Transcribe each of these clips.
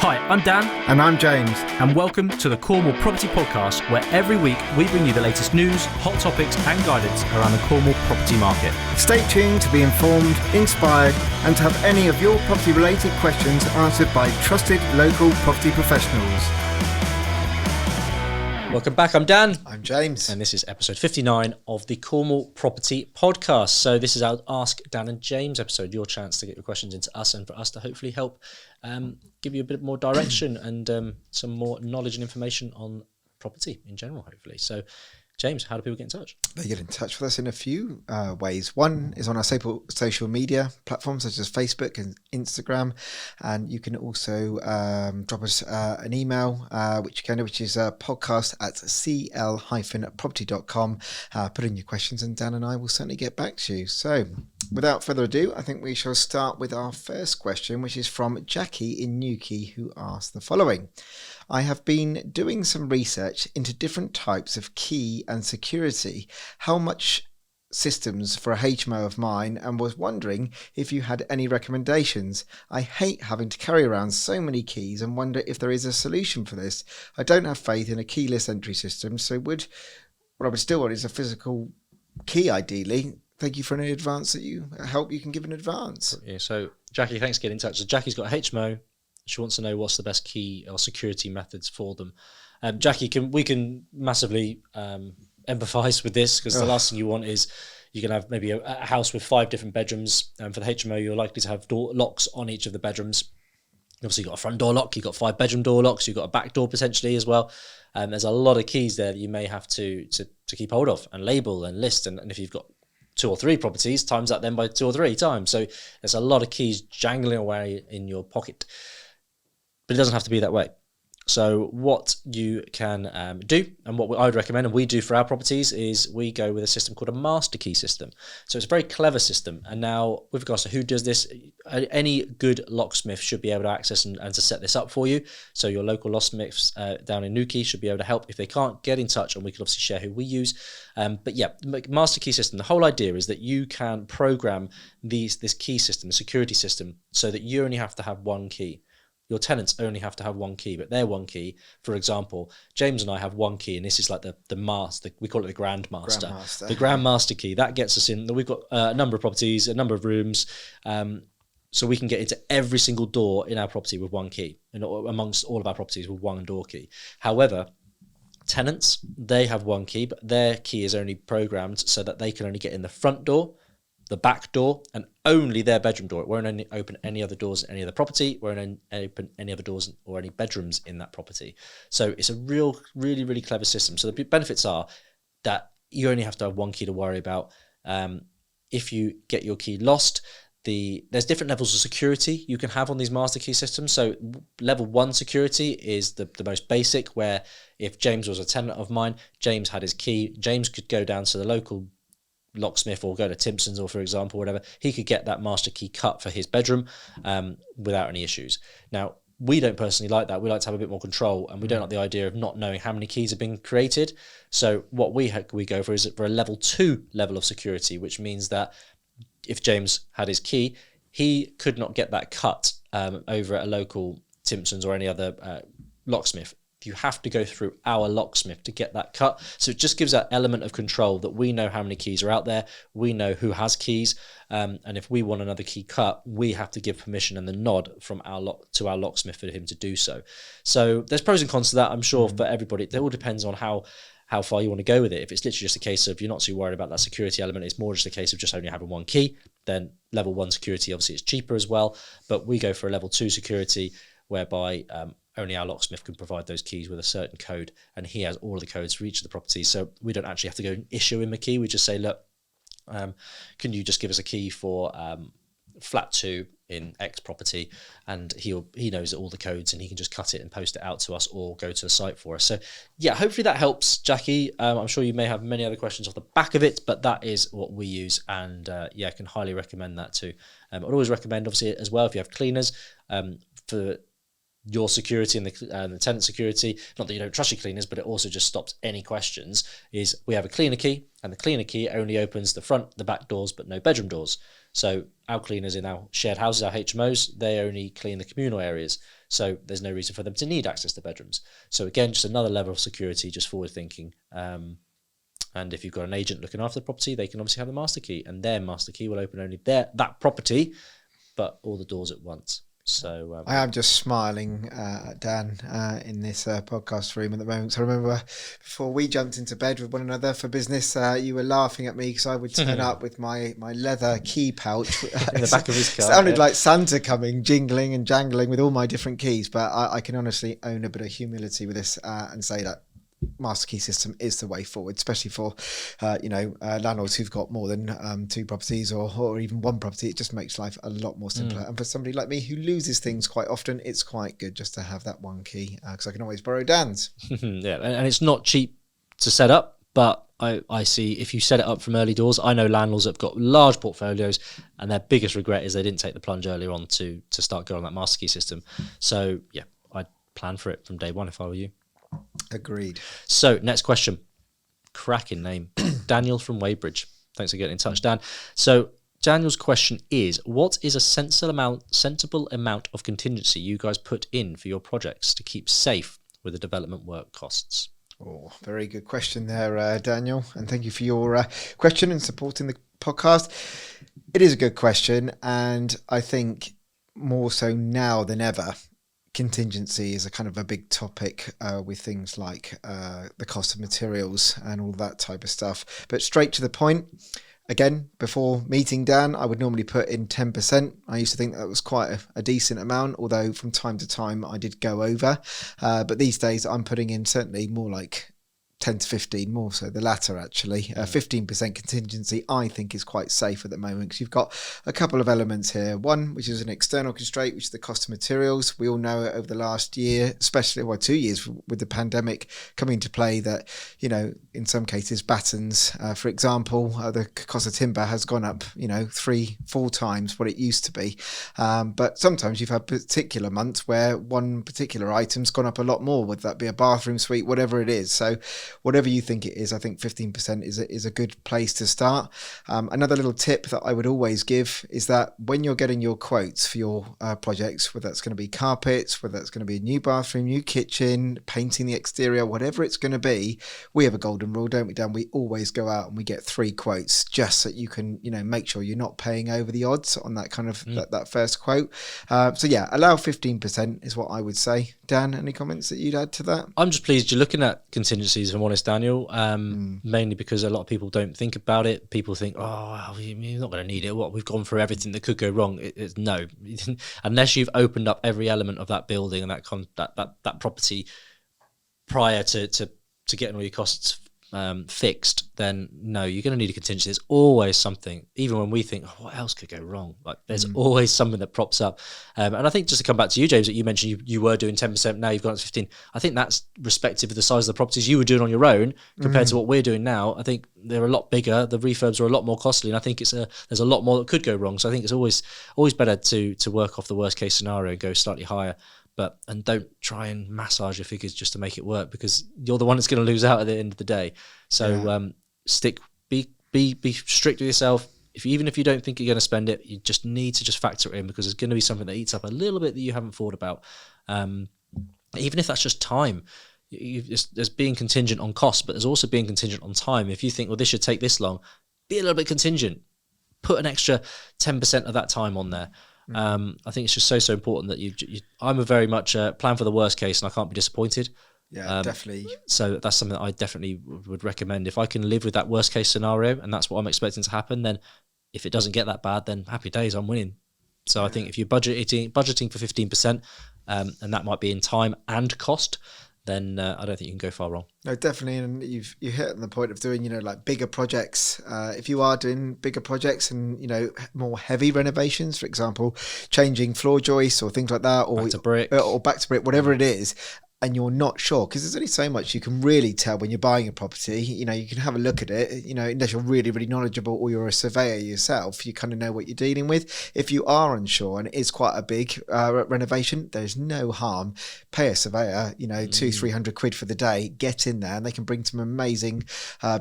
Hi, I'm Dan. And I'm James. And welcome to the Cornwall Property Podcast, where every week we bring you the latest news, hot topics and guidance around the Cornwall property market. Stay tuned to be informed, inspired and to have any of your property related questions answered by trusted local property professionals. Welcome back, I'm Dan. I'm James. And this is episode 59 of the Cornwall Property Podcast. So this is our Ask Dan and James episode, your chance to get your questions into us and for us to hopefully help give you a bit more direction and some more knowledge and information on property in general, hopefully. So James, how do people get in touch? They get in touch with us in a few ways. One is on our social media platforms such as Facebook and Instagram, and you can also drop us an email, which is podcast@cl-property.com. Put in your questions, and Dan and I will certainly get back to you. So, without further ado, I think we shall start with our first question, which is from Jackie in Newquay, who asked the following. I have been doing some research into different types of key and security, how much systems for a HMO of mine, and was wondering if you had any recommendations. I hate having to carry around so many keys and wonder if there is a solution for this. I don't have faith in a keyless entry system, so what I would still want is a physical key ideally. Thank you for any advance help you can give in advance. Yeah, so Jackie, thanks for getting in touch. So Jackie's got a HMO. She wants to know what's the best key or security methods for them. Jackie, we can massively empathise with this, because the last thing you want is you can have maybe a house with 5 different bedrooms. For the HMO, you're likely to have door locks on each of the bedrooms. Obviously, you've got a front door lock, you've got 5 bedroom door locks, you've got a back door potentially as well. There's a lot of keys there that you may have to keep hold of and label and list. And if you've got 2 or 3 properties, times that then by 2 or 3 times. So there's a lot of keys jangling away in your pocket. But it doesn't have to be that way. So what you can do, and what I would recommend, and we do for our properties, is we go with a system called a master key system. So it's a very clever system. And now, with regards to who does this, any good locksmith should be able to access and to set this up for you. So your local locksmiths down in Newquay should be able to help. If they can't, get in touch, and we can obviously share who we use. But yeah, master key system, the whole idea is that you can program this key system, the security system, so that you only have to have one key. Your tenants only have to have one key, but their one key, for example, James and I have one key, and this is like the master, we call it the Grand Master. The Grand Master key, that gets us in. We've got a number of properties, a number of rooms, so we can get into every single door in our property with one key, and amongst all of our properties with one door key. However, tenants, they have one key, but their key is only programmed so that they can only get in the front door, the back door, and only their bedroom door. It won't open any other doors in any other property. It won't open any other doors or any bedrooms in that property. So it's a really, really clever system. So the benefits are that you only have to have one key to worry about. If you get your key lost, there's different levels of security you can have on these master key systems. So level 1 security is the most basic, where if James was a tenant of mine, James had his key, James could go down to the local locksmith or go to Timpson's, or for example, whatever, he could get that master key cut for his bedroom without any issues. Now, we don't personally like that. We like to have a bit more control, and we don't like the idea of not knowing how many keys have been created. So what we go for is for a level 2 level of security, which means that if James had his key, he could not get that cut over at a local Timpson's or any other locksmith. You have to go through our locksmith to get that cut. So it just gives that element of control that we know how many keys are out there. We know who has keys. And if we want another key cut, we have to give permission and the nod from our locksmith for him to do so. So there's pros and cons to that, I'm sure, for everybody. It all depends on how far you want to go with it. If it's literally just a case of you're not too worried about that security element, it's more just a case of just only having one key, then level 1 security obviously is cheaper as well. But we go for a level 2 security, whereby only our locksmith can provide those keys with a certain code, and he has all of the codes for each of the properties. So we don't actually have to go and issue him a key. We just say, look, can you just give us a key for flat 2 in X property, and he knows all the codes, and he can just cut it and post it out to us or go to the site for us. So yeah, hopefully that helps, Jackie. I'm sure you may have many other questions off the back of it, but that is what we use, and I can highly recommend that too. I'd always recommend, obviously, as well, if you have cleaners, for your security and the tenant security, not that you don't trust your cleaners, but it also just stops any questions, is we have a cleaner key, and the cleaner key only opens the front, the back doors, but no bedroom doors. So our cleaners in our shared houses, our HMOs, they only clean the communal areas. So there's no reason for them to need access to bedrooms. So again, just another level of security, just forward thinking. And if you've got an agent looking after the property, they can obviously have the master key, and their master key will open only that property, but all the doors at once. So I am just smiling at Dan in this podcast room at the moment. So I remember before we jumped into bed with one another for business, you were laughing at me because I would turn up with my leather key pouch in the back of his car. Sounded like Santa coming, jingling and jangling with all my different keys. But I can honestly own a bit of humility with this and say that master key system is the way forward, especially for landlords who've got more than 2 properties or even 1 property. It just makes life a lot more simpler. And for somebody like me who loses things quite often, it's quite good just to have that one key because I can always borrow Dan's. Yeah, and it's not cheap to set up, but I see if you set it up from early doors, I know landlords that have got large portfolios and their biggest regret is they didn't take the plunge earlier on to start going on that master key system. So yeah, I'd plan for it from day one if I were you. Agreed. So next question, cracking name, Daniel from Wadebridge. Thanks for getting in touch, Dan. So Daniel's question is, what is a sensible amount of contingency you guys put in for your projects to keep safe with the development work costs? Oh, very good question there, Daniel. And thank you for your question and supporting the podcast. It is a good question. And I think more so now than ever, contingency is a kind of a big topic with things like the cost of materials and all that type of stuff. But straight to the point, again, before meeting Dan, I would normally put in 10%. I used to think that was quite a decent amount, although from time to time I did go over. But these days I'm putting in certainly more like 10 to 15, more so the latter actually. 15% contingency I think is quite safe at the moment because you've got a couple of elements here. One, which is an external constraint, which is the cost of materials. We all know it over the last year, especially 2 years with the pandemic coming into play, that in some cases battens, for example, the cost of timber has gone up 3-4 times what it used to be. But sometimes you've had particular months where one particular item's gone up a lot more, whether that be a bathroom suite, whatever it is. So whatever you think it is, I think 15% is a good place to start. Another little tip that I would always give is that when you're getting your quotes for your projects, whether that's going to be carpets, whether that's going to be a new bathroom, new kitchen, painting the exterior, whatever it's going to be, we have a golden rule, don't we, Dan? We always go out and we get 3 quotes just so you can, make sure you're not paying over the odds on that kind of that first quote. So yeah, allow 15% is what I would say. Dan, any comments that you'd add to that? I'm just pleased you're looking at contingencies, if I'm honest, Daniel, mainly because a lot of people don't think about it. People think, oh, you're not going to need it. We've gone through everything that could go wrong. No, unless you've opened up every element of that building and that property prior to getting all your costs fixed, then no, you're going to need a contingency. There's always something, even when we think, what else could go wrong? Like there's always something that props up. And I think just to come back to you, James, that you mentioned you were doing 10%, now you've gone up to 15. I think that's respective of the size of the properties you were doing on your own compared to what we're doing now. I think they're a lot bigger. The refurbs are a lot more costly, and I think there's a lot more that could go wrong. So I think it's always better to work off the worst case scenario and go slightly higher. And don't try and massage your figures just to make it work, because you're the one that's going to lose out at the end of the day. So be strict with yourself. Even if you don't think you're going to spend it, you just need to just factor it in, because there's going to be something that eats up a little bit that you haven't thought about. Even if that's just time. There's being contingent on cost, but there's also being contingent on time. If you think, well, this should take this long, be a little bit contingent. Put an extra 10% of that time on there. I think it's just so important that I'm a very much plan for the worst case, and I can't be disappointed. Yeah, definitely. So that's something that I definitely would recommend. If I can live with that worst case scenario, and that's what I'm expecting to happen, then if it doesn't get that bad, then happy days, I'm winning. So I think if you're budgeting for 15%, and that might be in time and cost, then I don't think you can go far wrong. No, definitely. And you hit on the point of doing, like bigger projects. If you are doing bigger projects and, more heavy renovations, for example, changing floor joists or things like that, or back to brick, whatever it is, and you're not sure, because there's only so much you can really tell when you're buying a property. You know, you can have a look at it, you know, unless you're really, really knowledgeable or you're a surveyor yourself, you kind of know what you're dealing with. If you are unsure and it is quite a big renovation, there's no harm. Pay a surveyor, you know, 200-300 quid for the day, get in there, and they can bring some amazing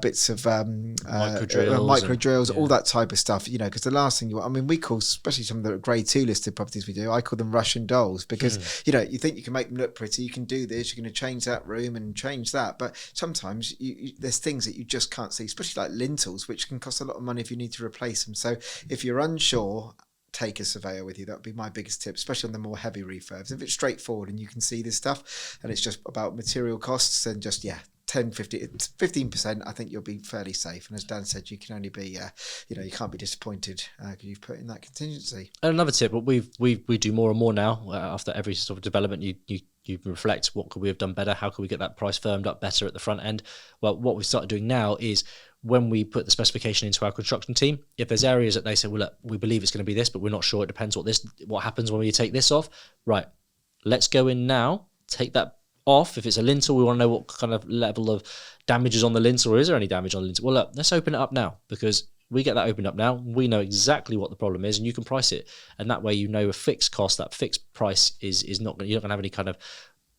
bits of micro drills, all that type of stuff, you know, because the last thing you want, I mean, we call, especially some of the grade 2 listed properties we do, I call them Russian dolls, because, you know, you think you can make them look pretty, you can do this, you're going to change that room and change that, but sometimes there's things that you just can't see, especially like lintels, which can cost a lot of money if you need to replace them. So if you're unsure, take a surveyor with you. That would be my biggest tip, especially on the more heavy refurbs. If it's straightforward and you can see this stuff and it's just about material costs, then just 15%, I think you'll be fairly safe. And as Dan said, you can only be, you know, you can't be disappointed because you've put in that contingency. And another tip, what we do more and more now, after every sort of development, you reflect, what could we have done better? How could we get that price firmed up better at the front end? Well, what we've started doing now is when we put the specification into our construction team, if there's areas that they say, well, look, we believe it's going to be this, but we're not sure, it depends what happens when we take this off. Right, let's go in now, take that off. If it's a lintel, we want to know what kind of level of damage is on the lintel, or is there any damage on the lintel? Well, look, let's open it up now, because we get that opened up now, we know exactly what the problem is, and you can price it. And that way, you know, a fixed cost, that fixed price is not, you're not going to have any kind of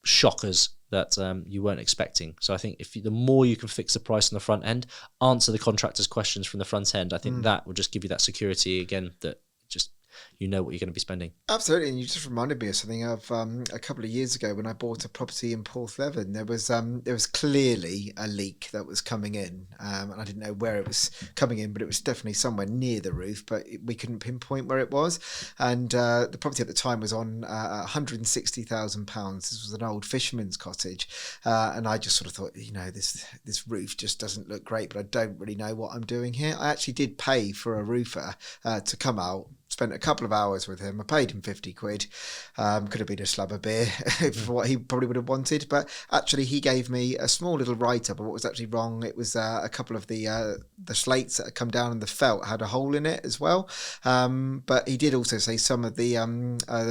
shockers that you weren't expecting. So I think the more you can fix the price on the front end, answer the contractor's questions from the front end, I think that will just give you that security again, that just, you know what you're going to be spending. Absolutely, and you just reminded me of something of a couple of years ago when I bought a property in Porthleven. There was clearly a leak that was coming in, and I didn't know where it was coming in, but it was definitely somewhere near the roof, but we couldn't pinpoint where it was. And the property at the time was on £160,000. This was an old fisherman's cottage, and I just sort of thought, you know, this roof just doesn't look great, but I don't really know what I'm doing here. I actually did pay for a roofer to come out. Spent a couple of hours with him. I paid him 50 quid. Could have been a slab of beer for what he probably would have wanted. But actually, he gave me a small little write-up of what was actually wrong. It was a couple of the slates that had come down and the felt had a hole in it as well. But he did also say some of the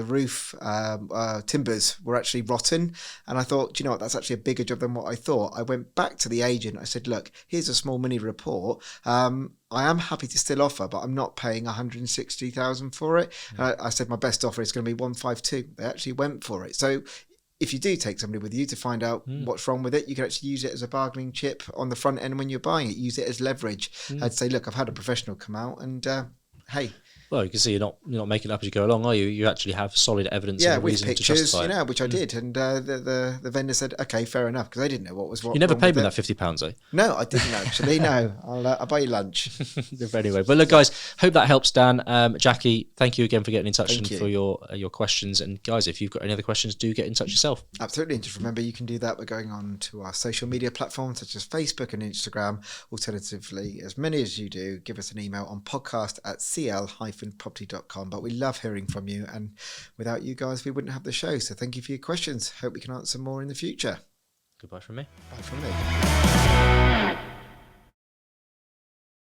roof timbers were actually rotten. And I thought, do you know what, that's actually a bigger job than what I thought. I went back to the agent. I said, look, here's a small mini report. I am happy to still offer, but I'm not paying 160,000 for it. I said my best offer is going to be 152. They actually went for it. So if you do take somebody with you to find out what's wrong with it, you can actually use it as a bargaining chip on the front end when you're buying it. Use it as leverage. I'd say, look, I've had a professional come out and hey. Well, you can see you're not making it up as you go along, are you? You actually have solid evidence and a with reason pictures, to justify it. you know, which I did. And the vendor said, okay, fair enough, because they didn't know what was what. You never paid me that £50, though? No, I didn't actually. No, I'll buy you lunch. Anyway, but look, guys, hope that helps, Dan. Jackie, thank you again for getting in touch and for your questions. And guys, if you've got any other questions, do get in touch yourself. Absolutely. And just remember, you can do that by going on to our social media platforms such as Facebook and Instagram. Alternatively, as many as you do, give us an email on podcast@cl-property.com. But we love hearing from you, and without you guys we wouldn't have the show. So thank you for your questions. Hope we can answer more in the future. Goodbye from me. Bye from me.